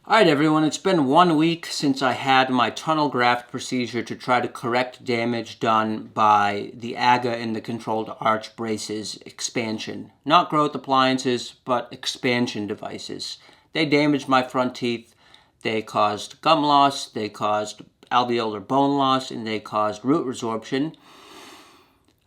Alright everyone, it's been 1 week since I had my tunnel graft procedure to try to correct damage done by the AGGA and the controlled arch braces expansion. Not growth appliances, but expansion devices. They damaged my front teeth, they caused gum loss, they caused alveolar bone loss, and they caused root resorption.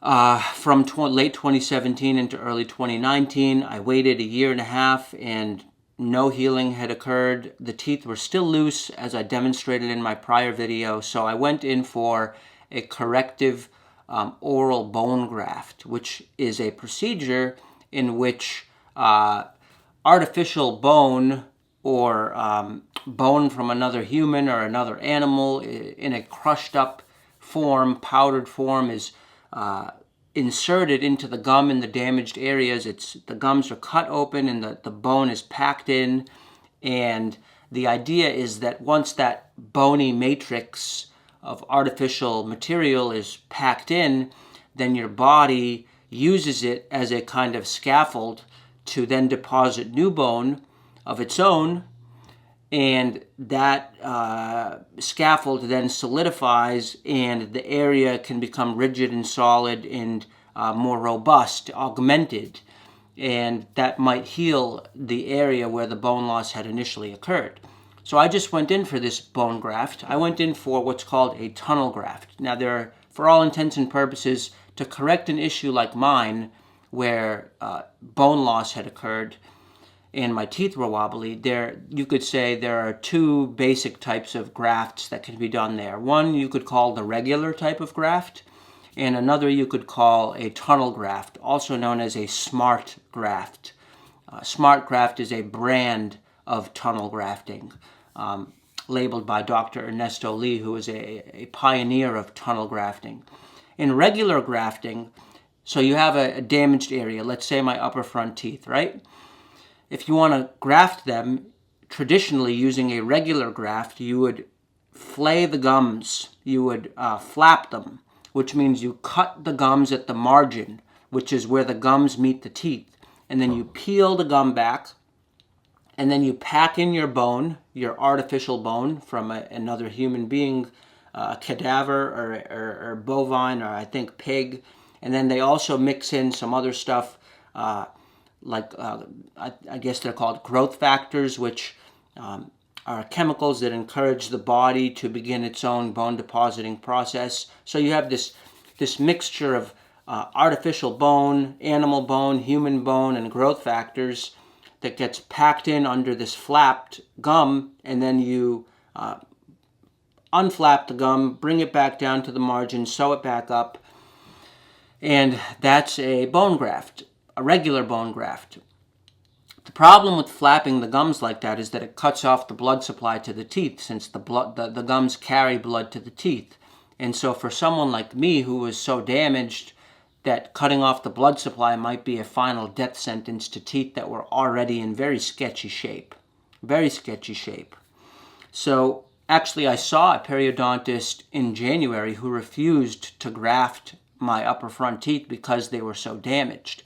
From late 2017 into early 2019, I waited a year and a half and no healing had occurred. The teeth were still loose, as I demonstrated in my prior video, so I went in for a corrective oral bone graft, which is a procedure in which artificial bone or bone from another human or another animal in a crushed up form, powdered form, is inserted into the gum in the damaged areas. The gums are cut open and the bone is packed in, and the idea is that once that bony matrix of artificial material is packed in, then your body uses it as a kind of scaffold to then deposit new bone of its own, and that scaffold then solidifies and the area can become rigid and solid and more robust, augmented, and that might heal the area where the bone loss had initially occurred. So I just went in for this bone graft. I went in for what's called a tunnel graft. Now there are, for all intents and purposes, to correct an issue like mine where bone loss had occurred and my teeth were wobbly, you could say there are two basic types of grafts that can be done there. One you could call the regular type of graft, and another you could call a tunnel graft, also known as a S.M.A.R.T graft. S.M.A.R.T graft is a brand of tunnel grafting, labeled by Dr. Ernesto Lee, who is a pioneer of tunnel grafting. In regular grafting, so you have a damaged area, let's say my upper front teeth, right? If you want to graft them, traditionally using a regular graft, you would flay the gums, you would flap them, which means you cut the gums at the margin, which is where the gums meet the teeth, and then you peel the gum back, and then you pack in your bone, your artificial bone from another human being, a cadaver or bovine, or I think pig, and then they also mix in some other stuff, I guess they're called growth factors, which are chemicals that encourage the body to begin its own bone depositing process. So you have this mixture of artificial bone, animal bone, human bone, and growth factors that gets packed in under this flapped gum, and then you unflap the gum, bring it back down to the margin, sew it back up, and that's a bone graft. A regular bone graft. The problem with flapping the gums like that is that it cuts off the blood supply to the teeth, since the gums carry blood to the teeth. And so for someone like me who was so damaged that cutting off the blood supply might be a final death sentence to teeth that were already in very sketchy shape. Very sketchy shape. So actually I saw a periodontist in January who refused to graft my upper front teeth because they were so damaged.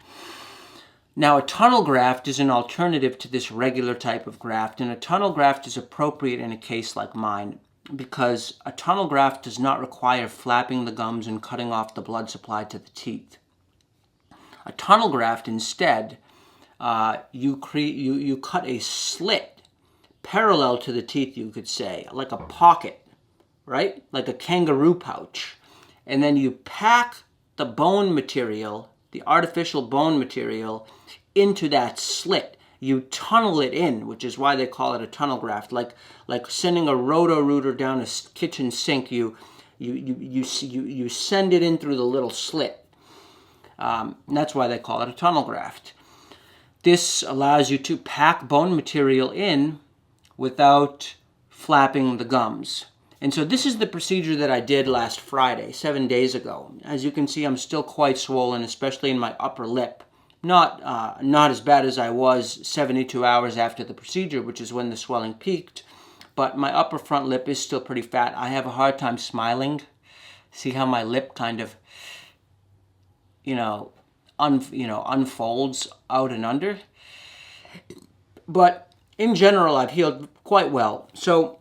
Now, a tunnel graft is an alternative to this regular type of graft, and a tunnel graft is appropriate in a case like mine because a tunnel graft does not require flapping the gums and cutting off the blood supply to the teeth. A tunnel graft, instead, you cut a slit parallel to the teeth, you could say, like a pocket, right? Like a kangaroo pouch. And then you pack the bone material, the artificial bone material, into that slit. You tunnel it in, which is why they call it a tunnel graft. Like sending a roto-rooter down a kitchen sink, you send it in through the little slit. And that's why they call it a tunnel graft. This allows you to pack bone material in without flapping the gums. And so this is the procedure that I did last Friday, 7 days ago. As you can see, I'm still quite swollen, especially in my upper lip. Not as bad as I was 72 hours after the procedure, which is when the swelling peaked. But my upper front lip is still pretty fat. I have a hard time smiling. See how my lip kind of, unfolds out and under? But in general, I've healed quite well. So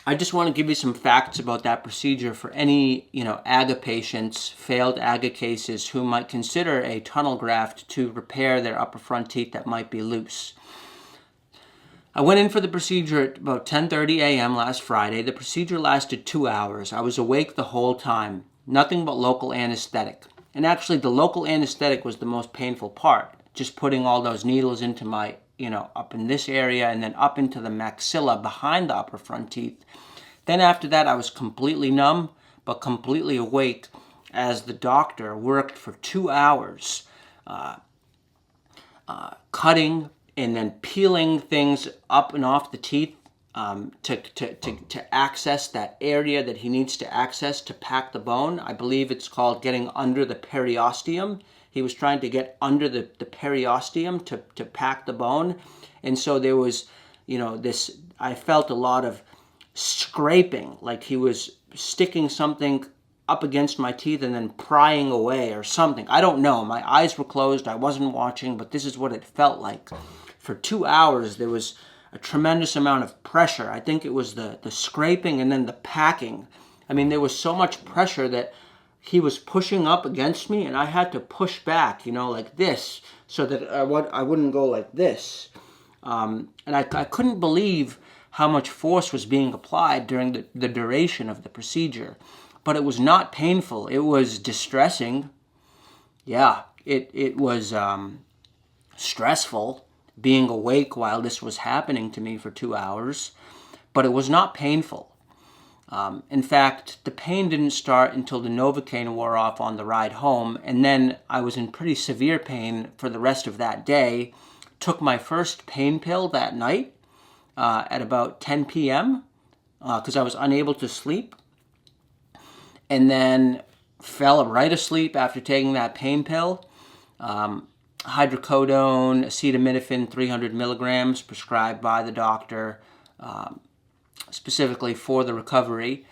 I just want to give you some facts about that procedure for any, AGGA patients, failed AGGA cases who might consider a tunnel graft to repair their upper front teeth that might be loose. I went in for the procedure at about 10:30 a.m. last Friday. The procedure lasted 2 hours. I was awake the whole time. Nothing but local anesthetic. And actually, the local anesthetic was the most painful part. Just putting all those needles into my, up in this area and then up into the maxilla behind the upper front teeth. Then after that, I was completely numb, but completely awake as the doctor worked for 2 hours, cutting and then peeling things up and off the teeth to access that area that he needs to access to pack the bone. I believe it's called getting under the periosteum. He was trying to get under the periosteum to pack the bone. And so there was, I felt a lot of scraping, like he was sticking something up against my teeth and then prying away or something. I don't know. My eyes were closed. I wasn't watching, but this is what it felt like. For 2 hours, there was a tremendous amount of pressure. I think it was the scraping and then the packing. I mean, there was so much pressure that he was pushing up against me, and I had to push back, like this, so that I wouldn't go like this. And I couldn't believe how much force was being applied during the duration of the procedure. But it was not painful. It was distressing. Yeah, it was stressful being awake while this was happening to me for 2 hours. But it was not painful. In fact, the pain didn't start until the Novocaine wore off on the ride home. And then I was in pretty severe pain for the rest of that day. Took my first pain pill that night at about 10 p.m. Because I was unable to sleep. And then fell right asleep after taking that pain pill. Hydrocodone, acetaminophen, 300 milligrams prescribed by the doctor, specifically for the recovery.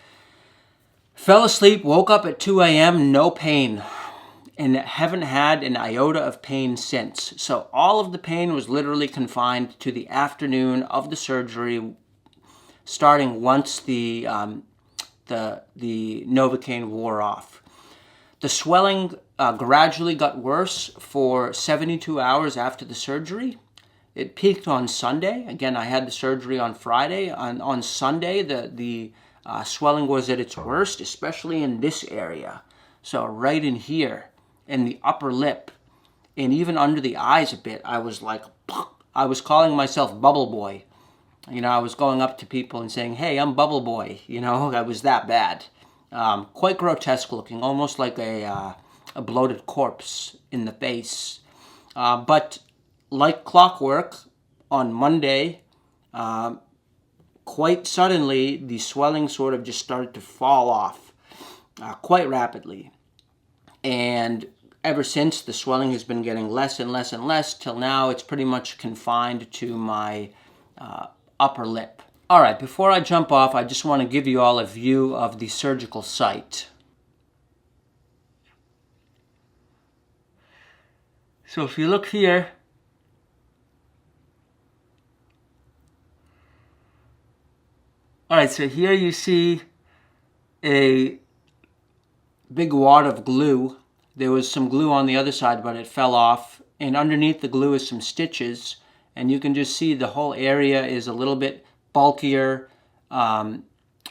Fell asleep, woke up at 2 a.m., no pain, and haven't had an iota of pain since. So all of the pain was literally confined to the afternoon of the surgery, starting once the Novocaine wore off. The swelling gradually got worse for 72 hours after the surgery. It peaked on Sunday. Again, I had the surgery on Friday. On Sunday, the swelling was at its worst, especially in this area. So right in here, in the upper lip, and even under the eyes a bit, I was calling myself Bubble Boy. I was going up to people and saying, "Hey, I'm Bubble Boy." I was that bad. Quite grotesque looking, almost like a bloated corpse in the face. But like clockwork, on Monday, quite suddenly, the swelling sort of just started to fall off quite rapidly. And ever since, the swelling has been getting less and less and less, till now it's pretty much confined to my upper lip. All right, before I jump off, I just want to give you all a view of the surgical site. So if you look here, all right, so here you see a big wad of glue. There was some glue on the other side, but it fell off. And underneath the glue is some stitches. And you can just see the whole area is a little bit bulkier,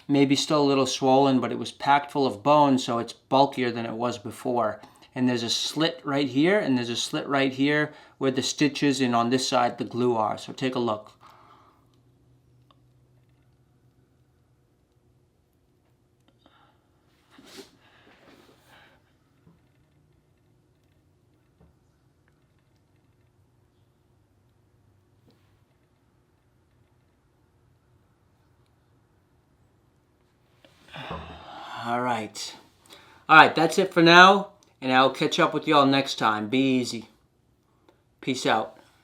maybe still a little swollen, but it was packed full of bone, so it's bulkier than it was before. And there's a slit right here, and there's a slit right here where the stitches and on this side the glue are. So take a look. All right. All right, that's it for now, and I'll catch up with y'all next time. Be easy. Peace out.